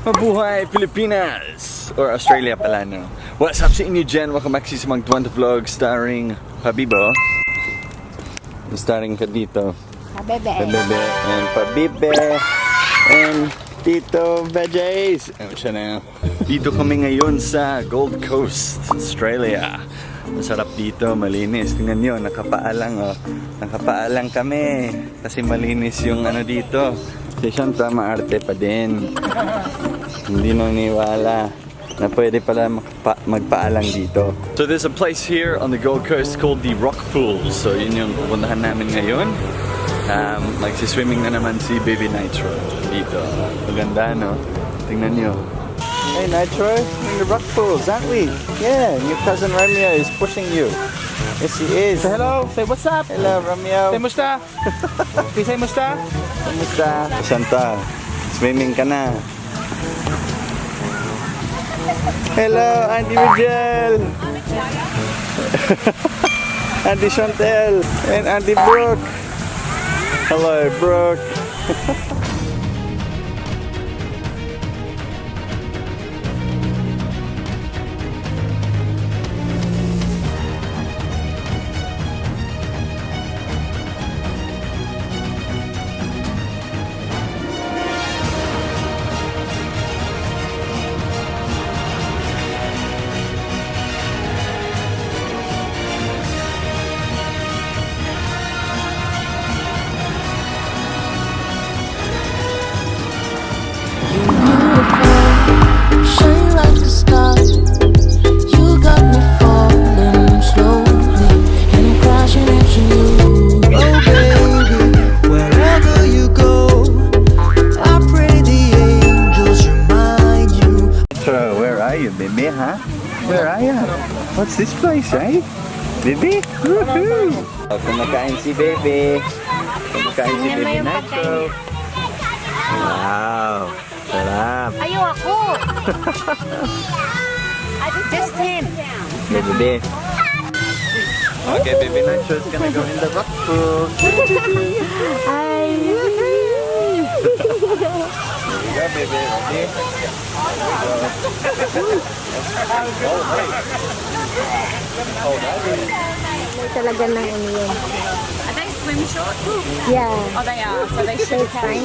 Mabuhay Pilipinas! Or Australia pala, no? What's up sa inyo dyan? Welcome back sa mga Dwantro vlog starring Pabibo. Starring ka dito. Pabebe. Pabebe and Pabibe and Tito Veggies. Siya na. Dito kami ngayon sa Gold Coast, Australia. Masarap dito, malinis. Tingnan nyo, nakapaalang oh. Nakapaalang kami. Kasi malinis yung ano dito. Kasi siyempre maarte pa din. Hindi naniwala na pwede pala magpaalang dito. So there's a place here on the Gold Coast called the Rock Pools. So yun yung pupuntahan namin ngayon. Magsiswimming na naman si Baby Nitro dito. Maganda, no? Tingnan nyo. Hey Nitro, we're in the rock pools, aren't we? Yeah, and your cousin Romeo is pushing you. Yes, he is. Say hello. Say what's up. Hello, Romeo. Say musta. Say musta. Kamusta? Santa, swimming ka na. Hello, Auntie Miguel. Auntie Chantel and Auntie Brooke. Hello, Brooke. Shine like a star. You got me falling slowly, and I'm crashing into you. Oh baby, wherever you go, I pray the angels remind you. So, where are you, baby, huh? Where are you? What's this place, eh? Baby? Woohoo! Kumakain si baby. Kumakain si baby Nitro. Wow! Sarap! Ayaw ako! Just him. Okay, baby. Okay, baby Nitro's gonna go in the rock pool. Ay! Here you go, baby. Ready? Talaga ng ano yun. Are they swim shorts? Yeah. Oh, they are. So they should carry.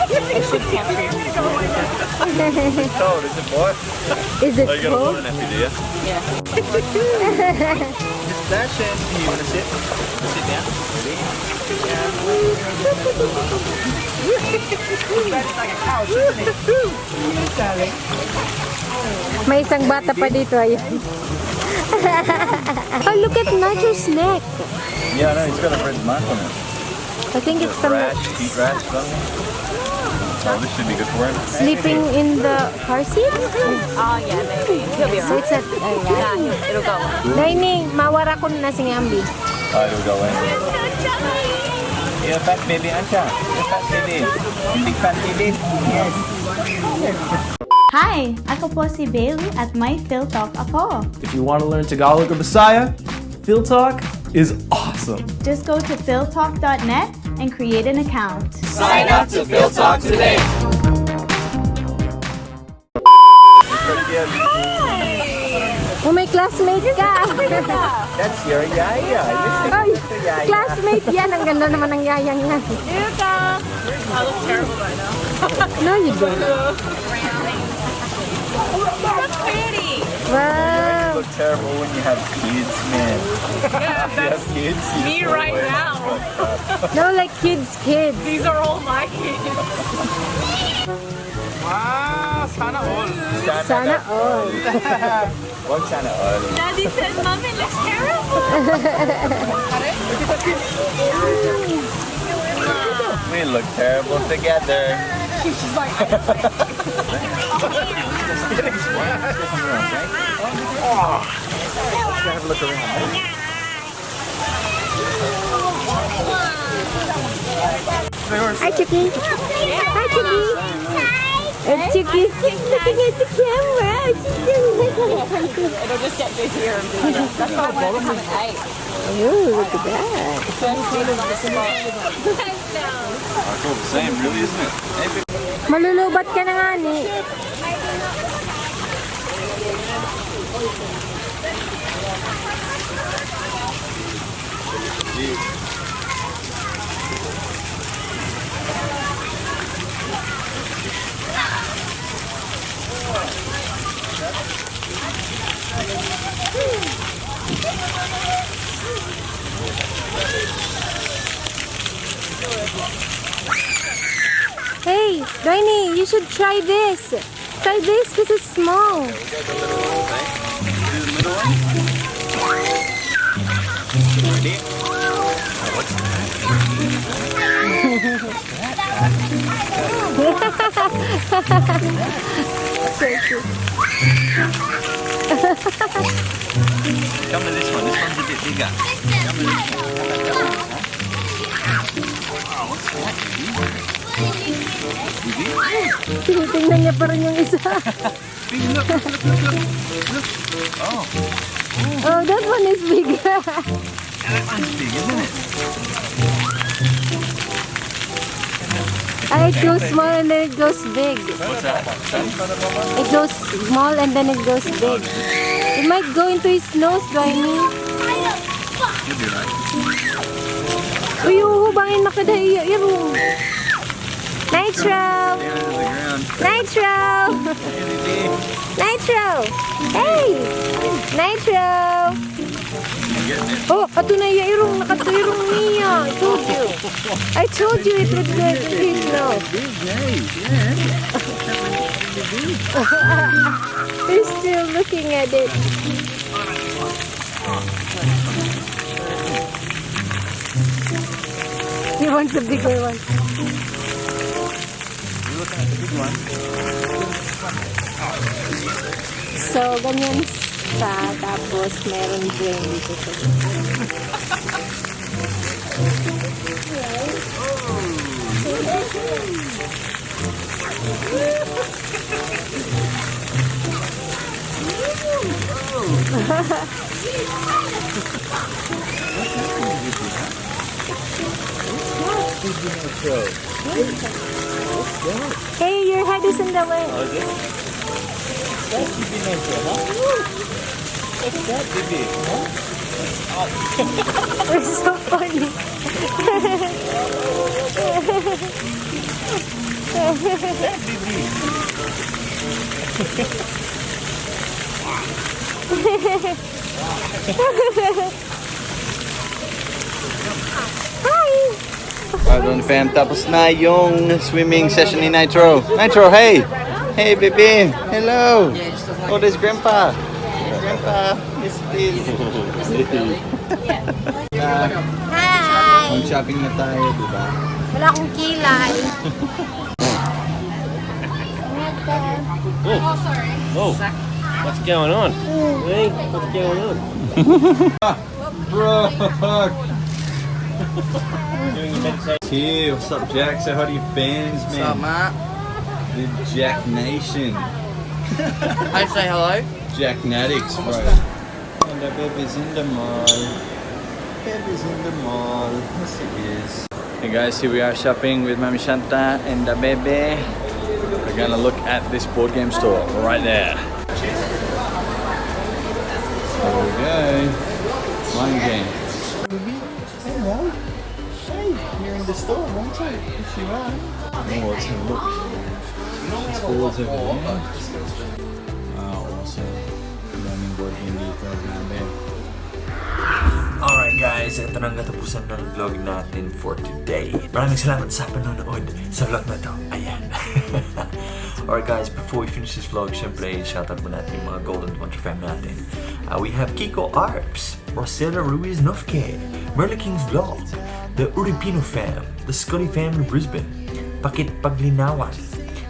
They should carry. Cold, is it, boy? Is it Oh, you got a cold? water nappy, do you? Yeah. Miss Dashin, do you want to sit? Sit down. May isang bata pa dito, ayun. Oh, look at Nitro's neck. Yeah, no, he's got a red mark on it. I think it's from Rash, heat rash, something. Oh, this should be good for him. sleeping in the car seat. Oh, yeah, maybe. He'll be So alright. it's a... Yeah, it'll go. Dwaine, mawara ko na si Ngambi. Oh, it'll go in. You're a fat baby, aren't you? You're a fat baby. Big fat baby. Yes. Hi! Ako po si Bailey at may Phil Talk ako. If you want to learn Tagalog or Bisaya, Phil Talk is awesome. Just go to philtalk.net and create an account. Sign up to Phil Talk today. Oh, may classmate ka. That's your yaya. Ay, classmate yan. Ang ganda naman ng yayang yan. I look terrible right now. No, you don't. That's pretty. Wow. You look terrible when you have kids, man. Yeah, You have kids. you me look right way- now. No, like kids. These are all my kids. Wow, sana all. Sana all. Wag sana all. Daddy said, Mommy looks terrible. We look terrible together. She's like, Have a look around. Hi, Chucky. Hi, Chucky. Chucky. Looking at the camera. it'll just get busier and busier. That's why I wanted to come at 8. Ooh, look at that. First meet on the spot. It's all the same, really, isn't it? Malulubat ka na nga ni. Dwaine, you should try this. Try this because it's small. We got the little one, right? Do the middle one. Ready? Oh, what's Come to this one. This one's a bit bigger. Come to this one. Wow, what's that, baby? Tinitingnan niya pa rin yung isa. Look. Oh, Oh, that one is bigger. that one's big, isn't it? It goes small and then it goes big. What's that? It goes small and then it goes big. It might go into his nose, Dwaine. You'll be right. Uy, uhubangin na kada irong. Nitro! Down to the ground. Nitro! Nitro! Hey! Nitro! You're getting it. Oh, ato na iya irong. Nakatuirong niya. I told you it would go into his nose. Big, nice, yeah. He's still looking at it. He wants a bigger one. You're looking at the big one. So, ganyan siya. Tapos, meron drain dito sa Hey, your head is in the way. Oh, is it? That's baby Nitro, huh? What's that, baby? Huh? It's so funny. That baby. Hi! Alright, fam, tapos na yung swimming session ni Nitro. Nitro, hey! Hey, baby! Hello! Oh, there's Grandpa! Grandpa! Yes, please! Hi! Mag-shopping na tayo, diba? Wala akong kilay. Oh, what's going on? Hey, what's going on? Bro! Doing a meditation. Hey, what's up, Jack? Say hi to your fans, man. What's up, Matt? The Jack Nation. I say hello. Jack Natics, bro. And the baby's in the mall. Baby's in the mall. Yes, it is. Hey guys, here we are shopping with Mami Shanta and the baby. We're gonna look at this board game store right there. There we go. Mind game. Hey, Mom. Hey, you're in the store, aren't you? Yes, you are. Oh, let's have a look. This board's over there. Oh, awesome. Daming board game dito, grabe. Alright guys, ito na ang katapusan ng vlog natin for today. Maraming salamat sa panonood sa vlog na to. Ayan. Alright guys, before we finish this vlog, syempre, shoutout mo natin yung mga Golden Dwantro Fam natin. We have Kiko Arps, Rosella Ruiz Nofke, Merle King's Vlog, the Uripino Fam, the Scotty Family Brisbane, Pakit Paglinawan,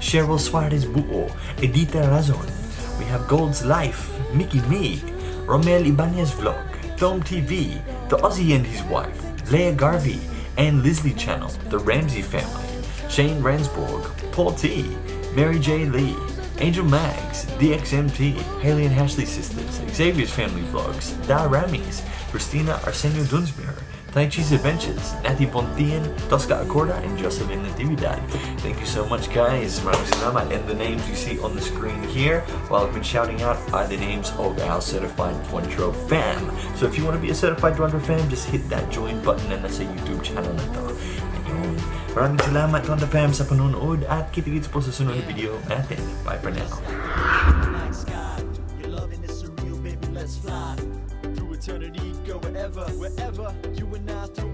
Cheryl Suarez Buo, Edita Razon. We have Gold's Life, Mickey Me, Romel Ibanez Vlog, Film TV, The Aussie and His Wife, Leah Garvey, and Leslie Channel, The Ramsey Family, Shane Ransborg, Paul T, Mary J. Lee, Angel Mags, DXMT, Haley and Ashley Sisters, Xavier's Family Vlogs, Da Ramis, Christina Arsenio Dunsmuir, Tai Chi's Adventures, Natty Pontian, Tosca Acorda, and Jocelyn Natividad. Thank you so much, guys. Maraming salamat. And the names you see on the screen here, while I've been shouting out, are the names of our Certified Dwantro Fam. So if you want to be a Certified Dwantro Fam, just hit that join button and that's a YouTube channel na to. Ayun. Maraming salamat, Dwantro Fam, sa panonood at kita-kits po sa sunod na video natin. Bye for now. Eternity, go wherever you and I through